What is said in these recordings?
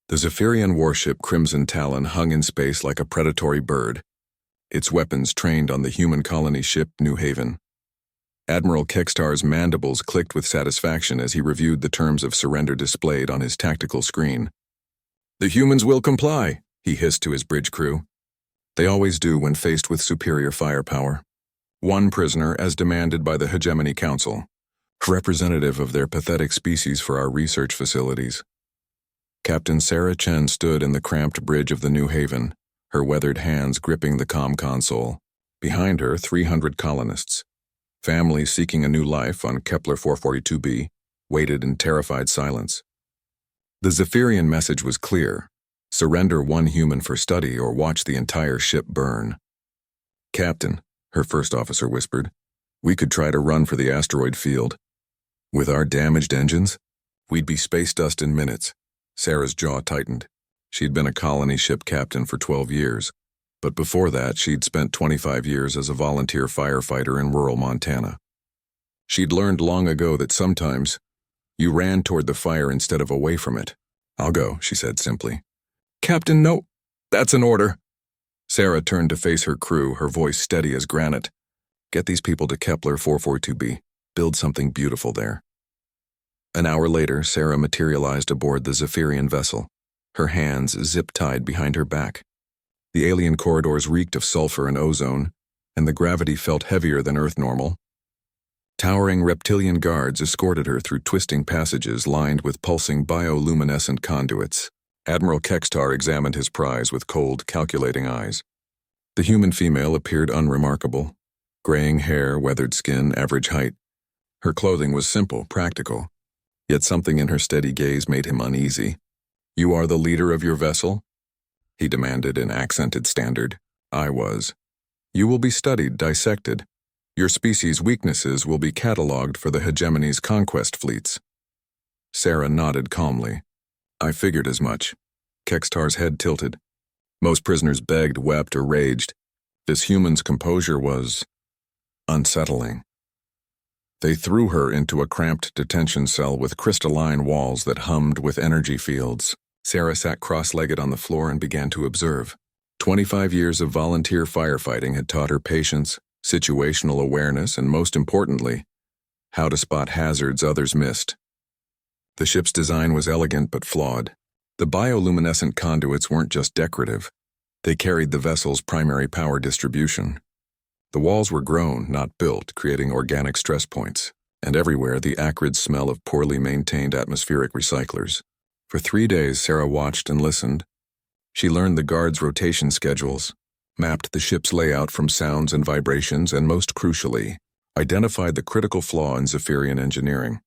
The Zephyrian warship Crimson Talon hung in space like a predatory bird, its weapons trained on the human colony ship New Haven. Admiral Kekstar's mandibles clicked with satisfaction as he reviewed the terms of surrender displayed on his tactical screen. "The humans will comply," he hissed to his bridge crew. They always do when faced with superior firepower. One prisoner as demanded by the Hegemony Council, representative of their pathetic species for our research facilities. Captain Sarah Chen stood in the cramped bridge of the New Haven, her weathered hands gripping the comm console. Behind her, 300 colonists, families seeking a new life on Kepler 442b, waited in terrified silence. The Zephyrian message was clear: surrender one human for study or watch the entire ship burn. "Captain," her first officer whispered, "we could try to run for the asteroid field. With our damaged engines, we'd be space dust in minutes." Sarah's jaw tightened. She'd been a colony ship captain for 12 years, but before that she'd spent 25 years as a volunteer firefighter in rural Montana. She'd learned long ago that sometimes you ran toward the fire instead of away from it. "I'll go," she said simply. "Captain, no, that's an order." Sarah turned to face her crew, her voice steady as granite. "Get these people to Kepler 442b. Build something beautiful there." An hour later, Sarah materialized aboard the Zephyrian vessel, her hands zip-tied behind her back. The alien corridors reeked of sulfur and ozone, and the gravity felt heavier than Earth normal. Towering reptilian guards escorted her through twisting passages lined with pulsing bioluminescent conduits. Admiral Kekstar examined his prize with cold, calculating eyes. The human female appeared unremarkable. Graying hair, weathered skin, average height. Her clothing was simple, practical. Yet something in her steady gaze made him uneasy. "You are the leader of your vessel?" he demanded in accented standard. "I was." "You will be studied, dissected. Your species' weaknesses will be catalogued for the Hegemony's conquest fleets." Sarah nodded calmly. "I figured as much." Kekstar's head tilted. Most prisoners begged, wept, or raged. This human's composure was unsettling. They threw her into a cramped detention cell with crystalline walls that hummed with energy fields. Sarah sat cross-legged on the floor and began to observe. 25 years of volunteer firefighting had taught her patience, situational awareness, and most importantly, how to spot hazards others missed. The ship's design was elegant but flawed. The bioluminescent conduits weren't just decorative. They carried the vessel's primary power distribution. The walls were grown, not built, creating organic stress points, and everywhere the acrid smell of poorly maintained atmospheric recyclers. For 3 days, Sarah watched and listened. She learned the guards' rotation schedules, mapped the ship's layout from sounds and vibrations, and most crucially, identified the critical flaw in Zephyrian engineering.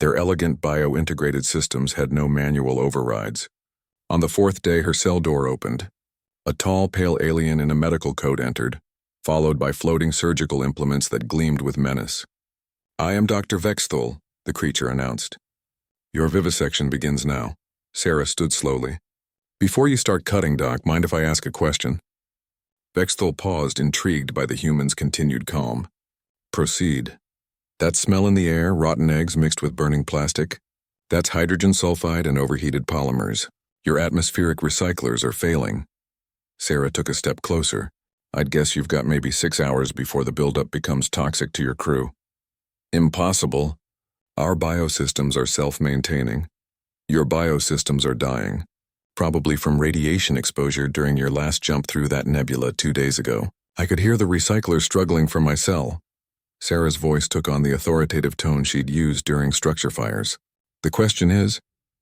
Their elegant bio-integrated systems had no manual overrides. On the 4th day, her cell door opened. A tall, pale alien in a medical coat entered, followed by floating surgical implements that gleamed with menace. "I am Dr. Vexthul," the creature announced. "Your vivisection begins now." Sarah stood slowly. "Before you start cutting, Doc, mind if I ask a question?" Vexthul paused, intrigued by the human's continued calm. "Proceed." "That smell in the air, rotten eggs mixed with burning plastic, that's hydrogen sulfide and overheated polymers. Your atmospheric recyclers are failing." Sarah took a step closer. "I'd guess you've got maybe 6 hours before the buildup becomes toxic to your crew." "Impossible. Our biosystems are self-maintaining. Your biosystems are dying, probably from radiation exposure during your last jump through that nebula 2 days ago. I could hear the recycler struggling from my cell." Sarah's voice took on the authoritative tone she'd used during structure fires. "The question is,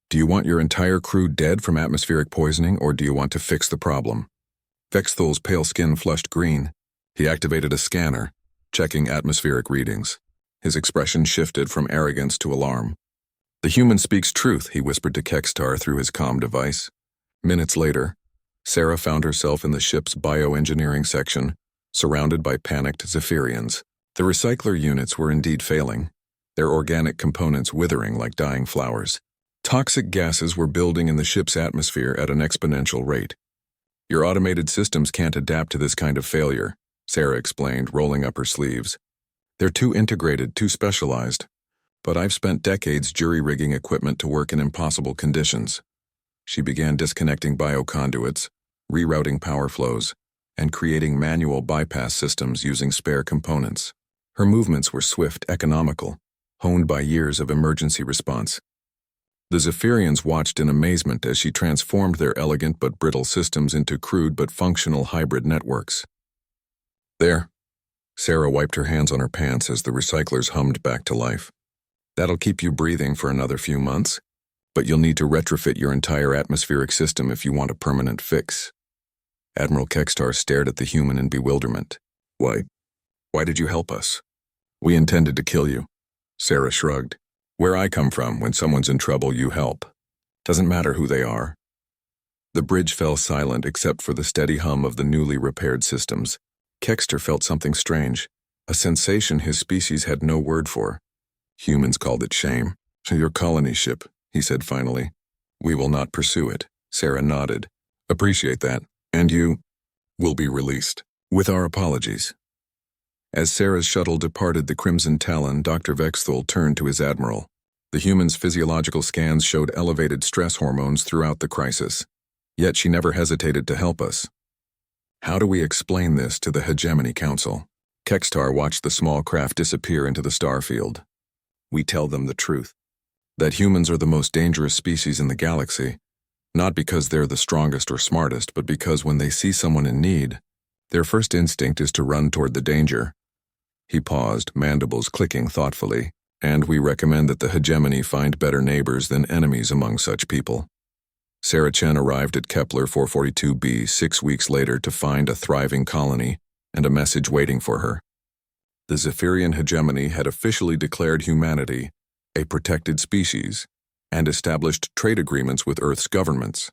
do you want your entire crew dead from atmospheric poisoning, or do you want to fix the problem?" Vexthul's pale skin flushed green. He activated a scanner, checking atmospheric readings. His expression shifted from arrogance to alarm. "The human speaks truth," he whispered to Kekstar through his comm device. Minutes later, Sarah found herself in the ship's bioengineering section, surrounded by panicked Zephyrians. The recycler units were indeed failing, their organic components withering like dying flowers. Toxic gases were building in the ship's atmosphere at an exponential rate. "Your automated systems can't adapt to this kind of failure," Sarah explained, rolling up her sleeves. "They're too integrated, too specialized. But I've spent decades jury-rigging equipment to work in impossible conditions. She began disconnecting bioconduits, rerouting power flows, and creating manual bypass systems using spare components. Her movements were swift, economical, honed by years of emergency response. The Zephyrians watched in amazement as she transformed their elegant but brittle systems into crude but functional hybrid networks. There. Sarah wiped her hands on her pants as the recyclers hummed back to life. That'll keep you breathing for another few months, but you'll need to retrofit your entire atmospheric system if you want a permanent fix. Admiral Kextar stared at the human in bewilderment. Why did you help us? We intended to kill you. Sarah shrugged. Where I come from, when someone's in trouble, you help. Doesn't matter who they are. The bridge fell silent except for the steady hum of the newly repaired systems. Kexter felt something strange, a sensation his species had no word for. Humans called it shame. Your colony ship, he said finally. We will not pursue it. Sarah nodded. Appreciate that. And you will be released. With our apologies. As Sarah's shuttle departed the Crimson Talon, Dr. Vexthul turned to his admiral. The human's physiological scans showed elevated stress hormones throughout the crisis. Yet she never hesitated to help us. How do we explain this to the Hegemony Council? Kextar watched the small craft disappear into the starfield. We tell them the truth. That humans are the most dangerous species in the galaxy, not because they're the strongest or smartest, but because when they see someone in need, their first instinct is to run toward the danger. He paused, mandibles clicking thoughtfully, and we recommend that the Hegemony find better neighbors than enemies among such people. Sarah Chen arrived at Kepler 442b 6 weeks later to find a thriving colony and a message waiting for her. The Zephyrian Hegemony had officially declared humanity a protected species and established trade agreements with Earth's governments.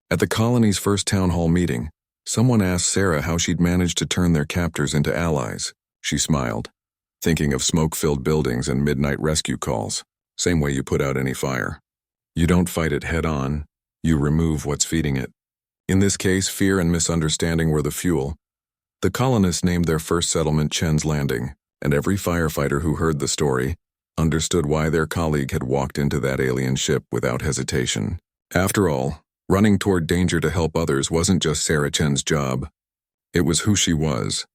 At the colony's first town hall meeting, someone asked Sarah how she'd managed to turn their captors into allies. She smiled, thinking of smoke-filled buildings and midnight rescue calls. Same way you put out any fire. You don't fight it head-on, you remove what's feeding it. In this case, fear and misunderstanding were the fuel. The colonists named their first settlement Chen's Landing, and every firefighter who heard the story understood why their colleague had walked into that alien ship without hesitation. After all, running toward danger to help others wasn't just Sarah Chen's job. It was who she was,